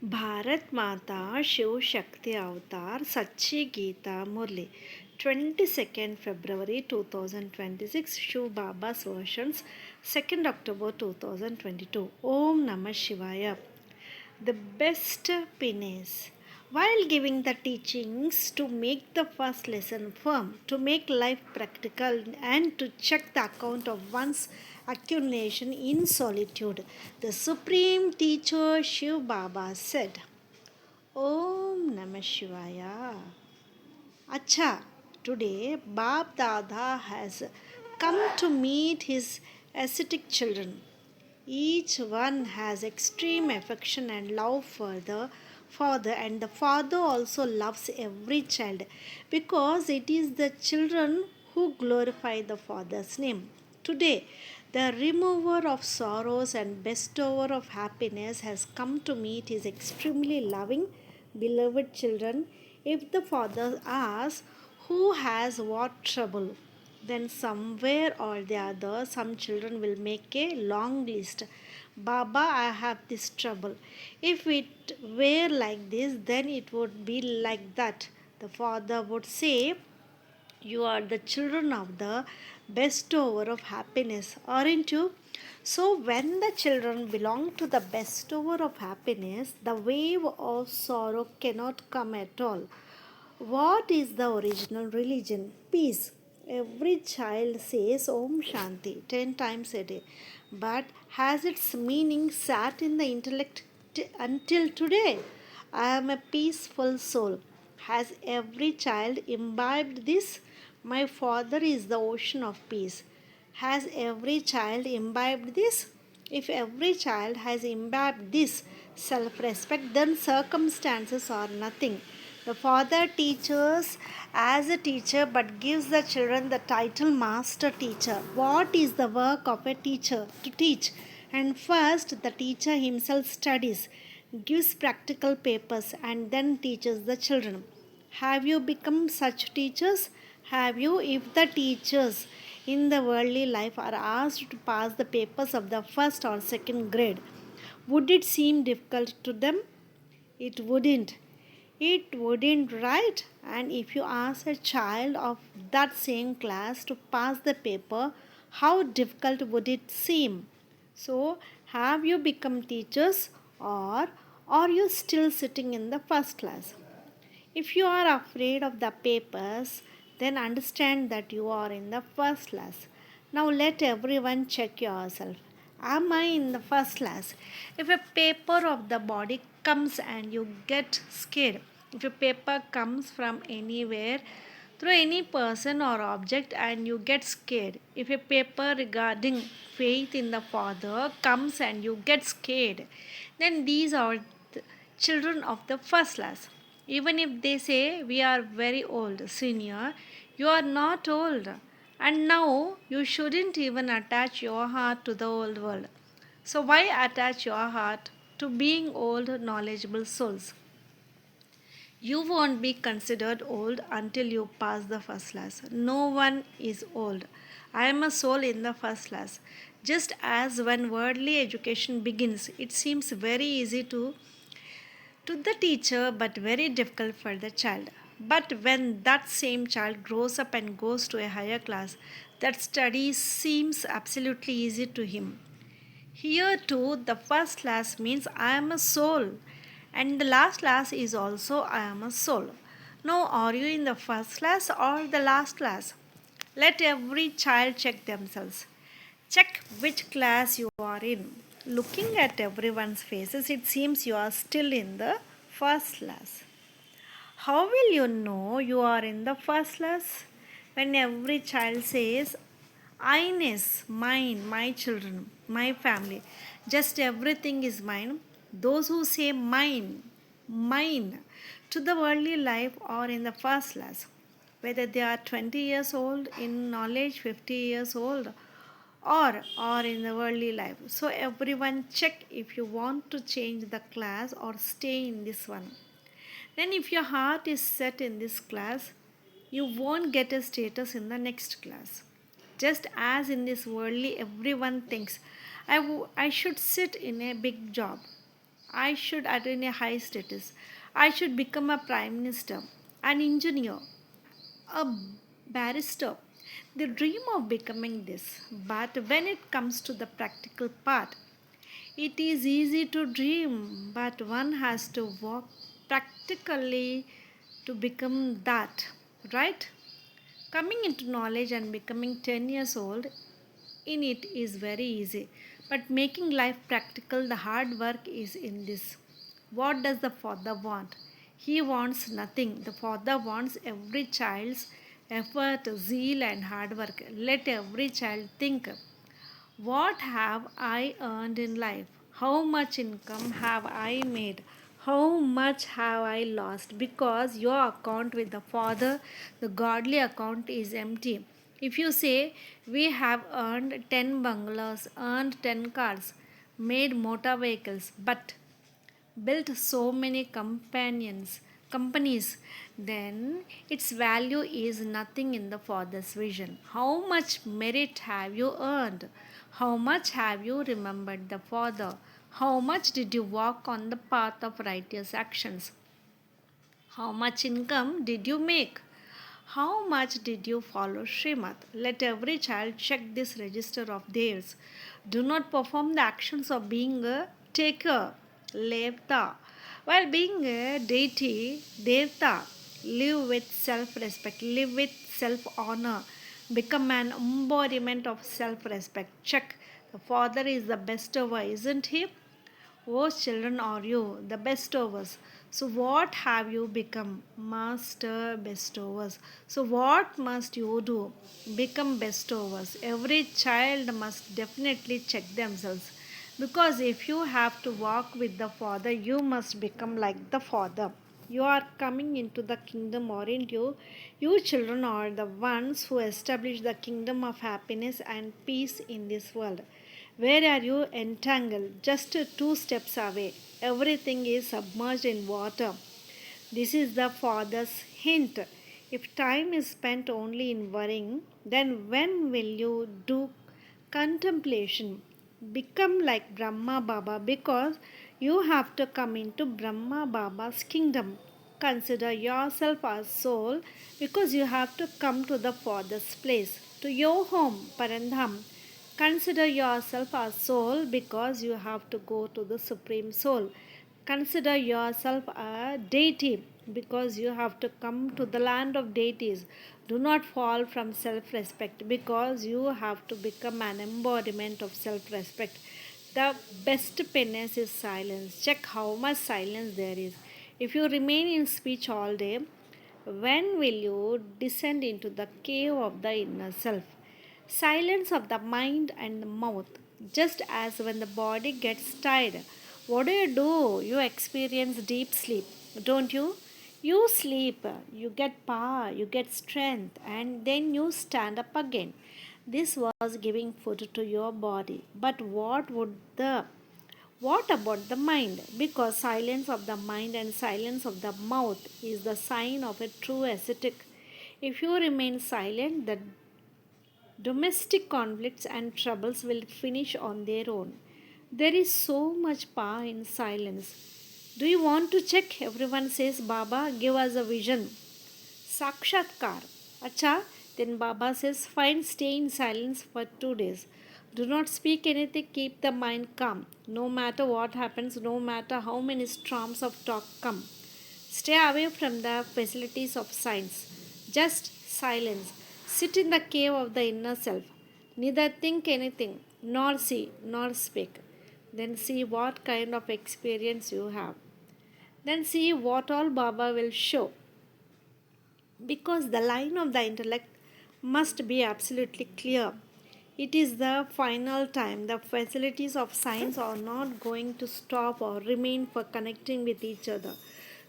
भारत माता शिव शक्ति अवतार सच्ची गीता मुरली 22nd February 2026 Shiv Baba's versions 2nd October 2022 Om Namah Shivaya. The best pin is while giving the teachings to make the first lesson firm, to make life practical, and to check the account of one's accumulation in solitude, the supreme teacher Shiv Baba said, Om Namah Shivaya. Acha, today Bab Dada has come to meet his ascetic children. Each one has extreme affection and love for the father, and the father also loves every child because it is the children who glorify the father's name. Today, the remover of sorrows and bestower of happiness has come to meet his extremely loving, beloved children. If the father asks, who has what trouble? Then somewhere or the other, some children will make a long list. Baba, I have this trouble. If it were like this, then it would be like that. The father would say, you are the children of the bestower of happiness, aren't you? So, when the children belong to the bestower of happiness, the wave of sorrow cannot come at all. What is the original religion? Peace. Every child says Om Shanti 10 times a day. But has its meaning sat in the intellect until today? I am a peaceful soul. Has every child imbibed this? My Father is the ocean of peace. Has every child imbibed this? If every child has imbibed this self respect, then circumstances are nothing. The father teaches as a teacher but gives the children the title master teacher. What is the work of a teacher? To teach. And first, the teacher himself studies, gives practical papers, and then teaches the children. Have you become such teachers? Have you? If the teachers in the worldly life are asked to pass the papers of the first or second grade, would it seem difficult to them? It wouldn't. It wouldn't, right? And if you ask a child of that same class to pass the paper, how difficult would it seem? So, have you become teachers or are you still sitting in the first class? If you are afraid of the papers, then understand that you are in the first class. Now let everyone check yourself. Am I in the first class? If a paper of the body comes and you get scared, if a paper comes from anywhere through any person or object and you get scared, if a paper regarding faith in the Father comes and you get scared, then these are the children of the first class. Even if they say we are very old, senior, you are not old. And now you shouldn't even attach your heart to the old world. So, why attach your heart to being old, knowledgeable souls? You won't be considered old until you pass the first class. No one is old. I am a soul in the first class. Just as when worldly education begins, it seems very easy to the teacher but very difficult for the child. But when that same child grows up and goes to a higher class, that study seems absolutely easy to him. Here too, the first class means I am a soul, and the last class is also I am a soul. Now, are you in the first class or the last class? Let every child check themselves. Check which class you are in. Looking at everyone's faces, it seems you are still in the first class. How will you know you are in the first class? When every child says, Ines, mine, my children, my family, just everything is mine. Those who say mine, to the worldly life are in the first class. Whether they are 20 years old in knowledge, 50 years old, or in the worldly life. So everyone check if you want to change the class or stay in this one. Then, if your heart is set in this class, you won't get a status in the next class. Just as in this worldly, everyone thinks, I should sit in a big job. I should attain a high status. I should become a prime minister, an engineer, a barrister. They dream of becoming this, but when it comes to the practical part, it is easy to dream, but one has to work practically to become that, right? Coming into knowledge and becoming 10 years old in it is very easy, but making life practical, the hard work is in this. What does the father want? He wants nothing. The father wants every child's effort, zeal, and hard work. Let every child think, what have I earned in life? How much income have I made? How much have I lost? Because your account with the Father, the godly account, is empty. If you say, we have earned 10 bungalows, earned 10 cars, made motor vehicles, but built so many companies, then its value is nothing in the father's vision. How much merit have you earned? How much have you remembered the father? How much did you walk on the path of righteous actions? How much income did you make? How much did you follow Srimad? Let every child check this register of theirs. Do not perform the actions of being a taker, Levta. While being a deity, Devta, live with self respect, live with self honor, become an embodiment of self respect. Check. The Father is the best over, isn't he? Oh, children, are you the bestowers? So, what have you become? Master bestowers. So, what must you do? Become bestowers. Every child must definitely check themselves. Because if you have to walk with the Father, you must become like the Father. You are coming into the kingdom, aren't you? You children are the ones who establish the kingdom of happiness and peace in this world. Where are you entangled? Just two steps away. Everything is submerged in water. This is the Father's hint. If time is spent only in worrying, then when will you do contemplation? Become like Brahma Baba because you have to come into Brahma Baba's kingdom. Consider yourself as soul because you have to come to the Father's place, to your home, Parandham. Consider yourself as soul because you have to go to the Supreme Soul. Consider yourself a deity because you have to come to the land of deities. Do not fall from self respect because you have to become an embodiment of self respect. The best penance is silence. Check how much silence there is. If you remain in speech all day, when will you descend into the cave of the inner self? Silence of the mind and the mouth. Just as when the body gets tired, what do? You experience deep sleep, don't you? You sleep, you get power, you get strength, and then you stand up again. This was giving food to your body. But what about the mind? Because silence of the mind and silence of the mouth is the sign of a true ascetic. If you remain silent, the domestic conflicts and troubles will finish on their own. There is so much power in silence. Do you want to check? Everyone says, Baba, give us a vision. Sakshatkar. Acha, then Baba says, fine, stay in silence for 2 days. Do not speak anything, keep the mind calm. No matter what happens, no matter how many storms of talk come. Stay away from the facilities of science. Just silence. Sit in the cave of the inner self. Neither think anything, nor see, nor speak. Then see what kind of experience you have. Then see what all Baba will show. Because the line of the intellect must be absolutely clear. It is the final time. The facilities of science are not going to stop or remain for connecting with each other.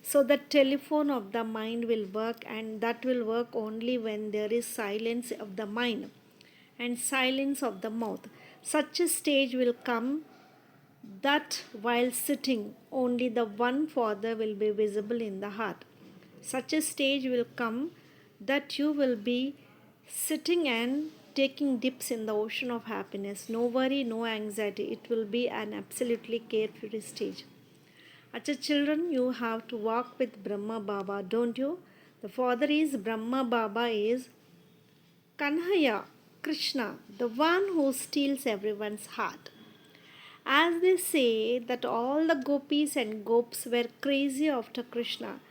So the telephone of the mind will work, and that will work only when there is silence of the mind and silence of the mouth. Such a stage will come that while sitting, only the one Father will be visible in the heart. Such a stage will come that you will be sitting and taking dips in the ocean of happiness. No worry, no anxiety. It will be an absolutely carefree stage. Acha children, you have to walk with Brahma Baba, don't you? The father is Brahma Baba is Kanhaya, Krishna, the one who steals everyone's heart. As they say that all the gopis and gops were crazy after Krishna,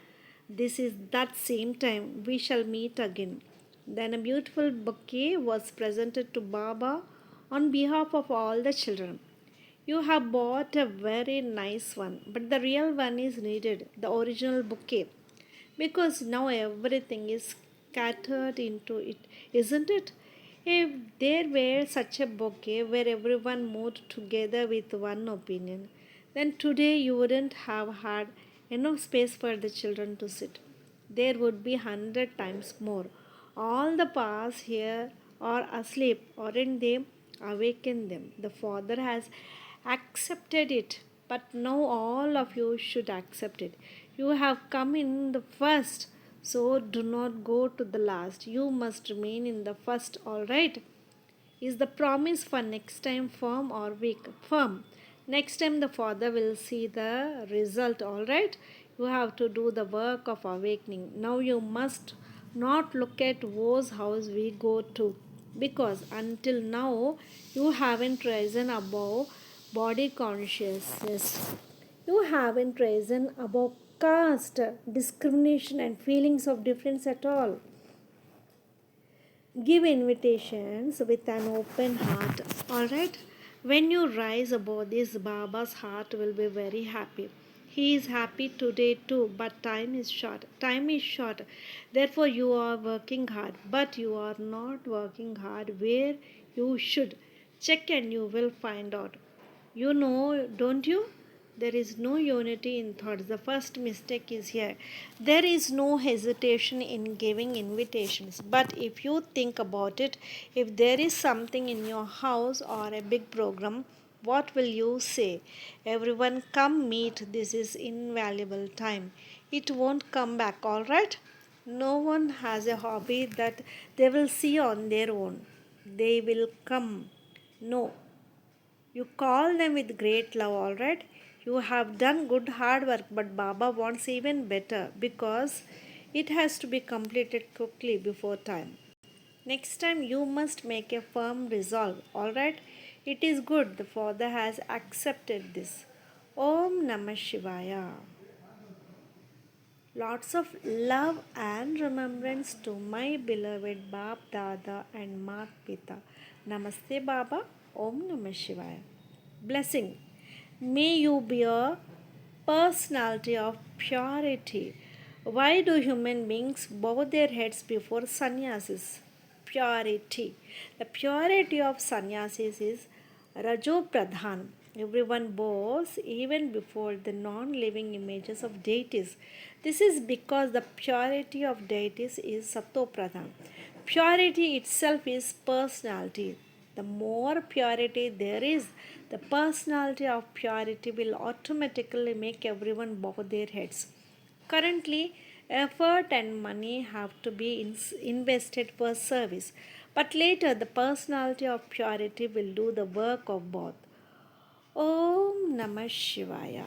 this is that same time we shall meet again. Then a beautiful bouquet was presented to Baba on behalf of all the children. You have bought a very nice one, but the real one is needed, the original bouquet, because now everything is scattered into it, isn't it? If there were such a bouquet where everyone moved together with one opinion, then today you wouldn't have had enough space for the children to sit. There would be 100 times more. All the past here are asleep, aren't they? Awaken them. The Father has accepted it, but now all of you should accept it. You have come in the first, so do not go to the last. You must remain in the first, all right? Is the promise for next time firm or weak? Firm. Next time the Father will see the result, all right? You have to do the work of awakening. Now you must not look at whose house we go to, because until now you haven't risen above body consciousness. You haven't risen above caste, discrimination, and feelings of difference at all. Give invitations with an open heart. Alright? When you rise above this, Baba's heart will be very happy. He is happy today too, but time is short. Time is short. Therefore, you are working hard, but you are not working hard where you should. Check and you will find out. You know, don't you? There is no unity in thoughts. The first mistake is here. There is no hesitation in giving invitations. But if you think about it, if there is something in your house or a big program, what will you say? Everyone come meet. This is invaluable time. It won't come back, all right? No one has a hobby that they will see on their own. They will come. No, you call them with great love, all right? You have done good hard work, but Baba wants even better because it has to be completed quickly before time. Next time you must make a firm resolve, all right? It is good the Father has accepted this. Om Namah Shivaya. Lots of love and remembrance to my beloved Bab Dada and Mat Pita. Namaste Baba. Om Namah Shivaya. Blessing. May you be a personality of purity. Why do human beings bow their heads before sannyasis? Purity. The purity of sannyasis is Rajo Pradhan. Everyone bows even before the non living images of deities. This is because the purity of deities is Sato Pradhan. Purity itself is personality. The more purity there is, the personality of purity will automatically make everyone bow their heads. Currently, effort and money have to be invested for service, but later the personality of purity will do the work of both. Om Namah Shivaya.